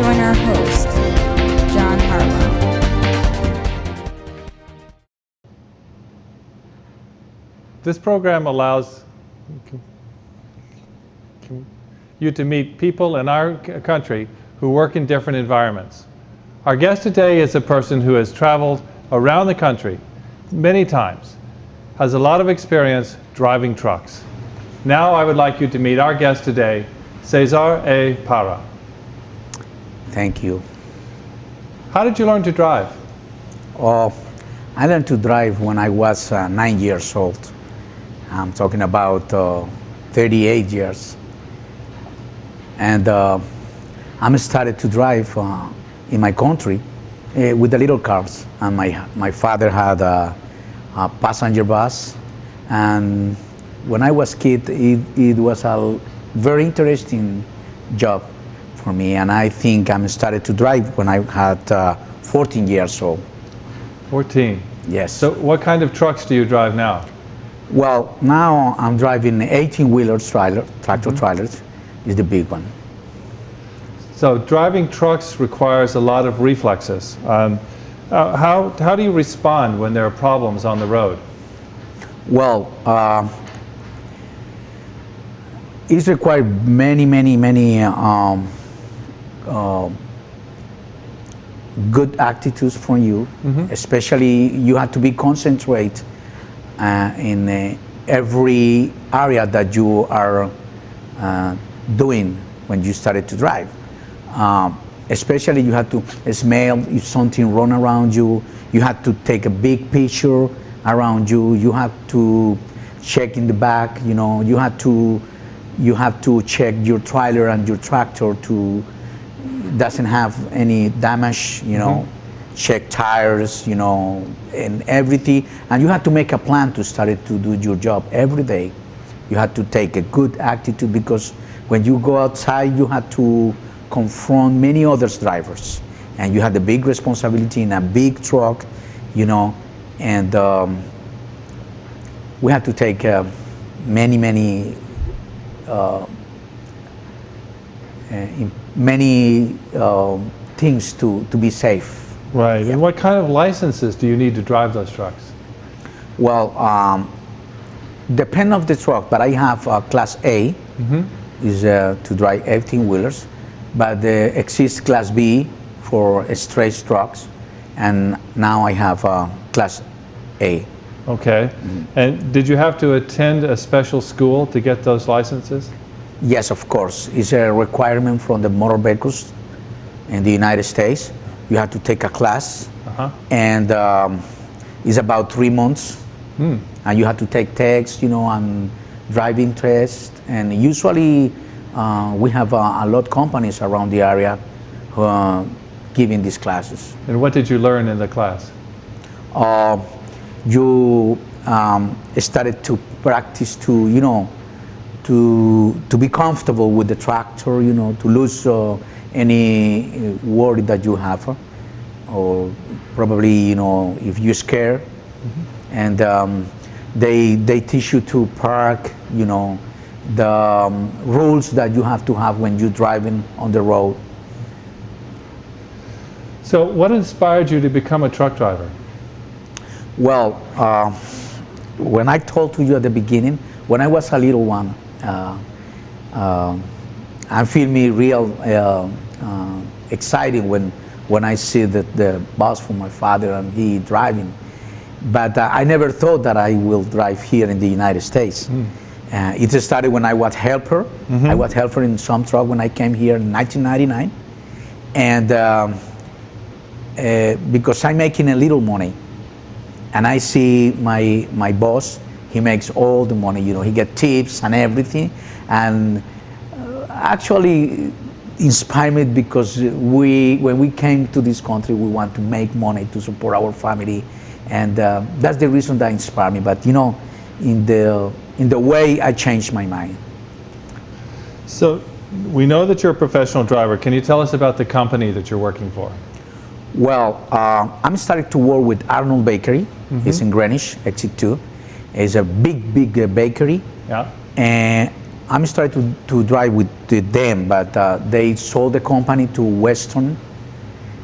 join our host, John Parra. This program allows you to meet people in our country who work in different environments. Our guest today is a person who has traveled around the country many times, has a lot of experience driving trucks. Now I would like you to meet our guest today, Cesar A. Parra. Thank you. How did you learn to drive? I learned to drive when I was 9 years old. I'm talking about 38 years. And I started to drive in my country with the little cars. And my father had a passenger bus. And when I was a kid, it was a very interesting job for me. And I think I started to drive when I had 14 years old. 14? Yes. So what kind of trucks do you drive now? Well, now I'm driving 18-wheelers, tractor trailers is the big one. So driving trucks requires a lot of reflexes. How do you respond when there are problems on the road? Well, it's required many good attitudes from you. Especially you have to be concentrate in every area that you are doing when you started to drive. Especially you have to smell if something wrong around you. You have to take a big picture around you. You have to check in the back. You know, you have to check your trailer and your tractor to doesn't have any damage. You know, check tires. You know, and everything. And you have to make a plan to start to do your job every day. You have to take a good attitude because when you go outside, you have to confront many other drivers, and you have the big responsibility in a big truck, you know, and we have to take many things to be safe. Right. Yeah. And what kind of licenses do you need to drive those trucks? Well, depend of the truck, but I have Class A, is to drive 18-wheelers. But there exists Class B for straight trucks, and now I have Class A. Okay. And did you have to attend a special school to get those licenses? Yes, of course. It's a requirement from the motor vehicles in the United States. You have to take a class, and it's about 3 months. And you have to take tests, you know, and driving tests, and usually we have a lot of companies around the area who are giving these classes. And what did you learn in the class? You started to practice to, you know, to be comfortable with the tractor, you know, to lose any worry that you have, or probably, you know, if you're scared. And they teach you to park, you know, the rules that you have to have when you're driving on the road. So what inspired you to become a truck driver? Well, when I told to you at the beginning, when I was a little one, I feel me real exciting when I see the bus from my father and he driving. But I never thought that I will drive here in the United States. It started when I was helper. I was helper in some truck when I came here in 1999. And because I'm making a little money, and I see my boss, he makes all the money, you know, he get tips and everything. And actually inspired me because when we came to this country, we want to make money to support our family. And that's the reason that inspired me. But you know, in the way I changed my mind. So we know that you're a professional driver. Can you tell us about the company that you're working for? Well, I'm starting to work with Arnold Bakery. It's in Greenwich, Exit 2. It's a big bakery. Yeah. And I'm starting to drive with them, but they sold the company to Weston,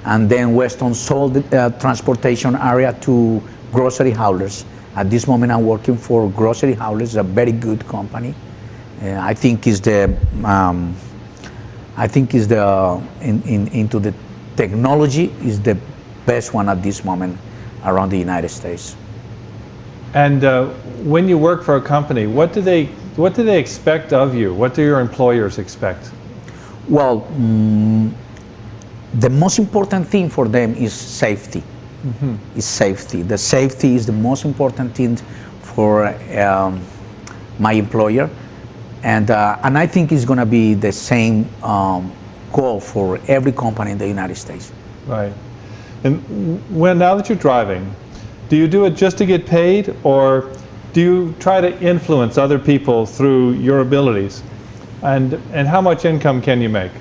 and then Weston sold the transportation area to Grocery Haulers. At this moment, I'm working for Grocery Haulers, a very good company. I think is the into the technology is the best one at this moment around the United States. And when you work for a company, what do they expect of you? What do your employers expect? Well, the most important thing for them is safety. Is safety. The safety is the most important thing for my employer, and I think it's going to be the same goal for every company in the United States. Right. And now that you're driving, do you do it just to get paid, or do you try to influence other people through your abilities? And how much income can you make?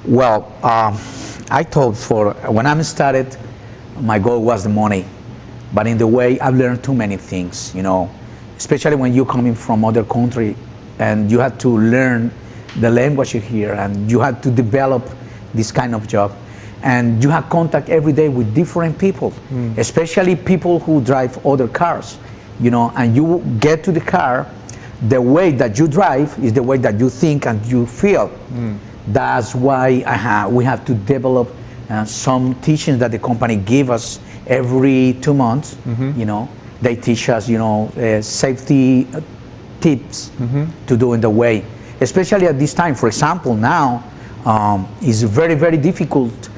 Well, I thought when I started, my goal was the money, but in the way I've learned too many things, especially when you're coming from other country and you have to learn the language here and you have to develop this kind of job, and you have contact every day with different people, especially people who drive other cars, and you get to the car, the way that you drive is the way that you think and you feel. That's why we have to develop some teachings that the company give us every 2 months. They teach us, safety tips to do in the way, especially at this time. For example, now it's very, very difficult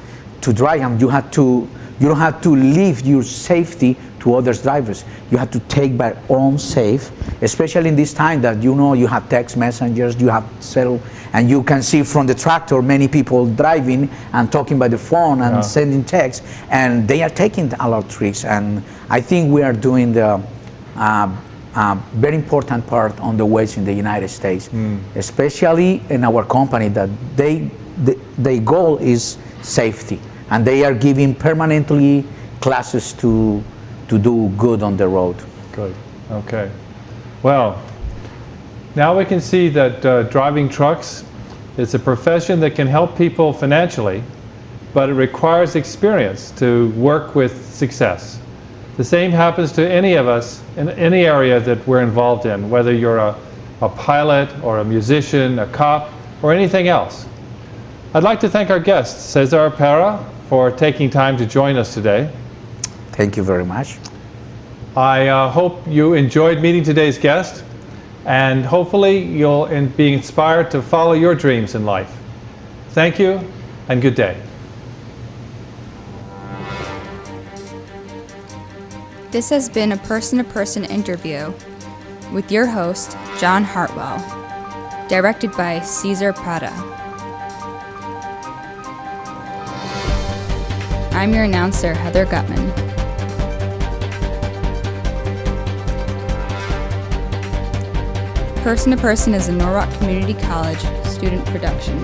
to drive, and you don't have to leave your safety to others drivers. You have to take by own safe, especially in this time that you have text messengers, you have cell, and you can see from the tractor many people driving and talking by the phone and sending texts, and they are taking a lot of tricks. And I think we are doing the very important part on the ways in the United States, especially in our company, that their goal is safety, and they are giving permanently classes to do good on the road. Good. Okay. Well, now we can see that driving trucks is a profession that can help people financially, but it requires experience to work with success. The same happens to any of us in any area that we're involved in, whether you're a pilot or a musician, a cop, or anything else. I'd like to thank our guest, Cesar Parra, for taking time to join us today. Thank you very much. I hope you enjoyed meeting today's guest, and hopefully you'll be inspired to follow your dreams in life. Thank you, and good day. This has been a person-to-person interview with your host, John Hartwell, directed by Cesar Parra. I'm your announcer, Heather Gutman. Person to Person is a Norwalk Community College student production.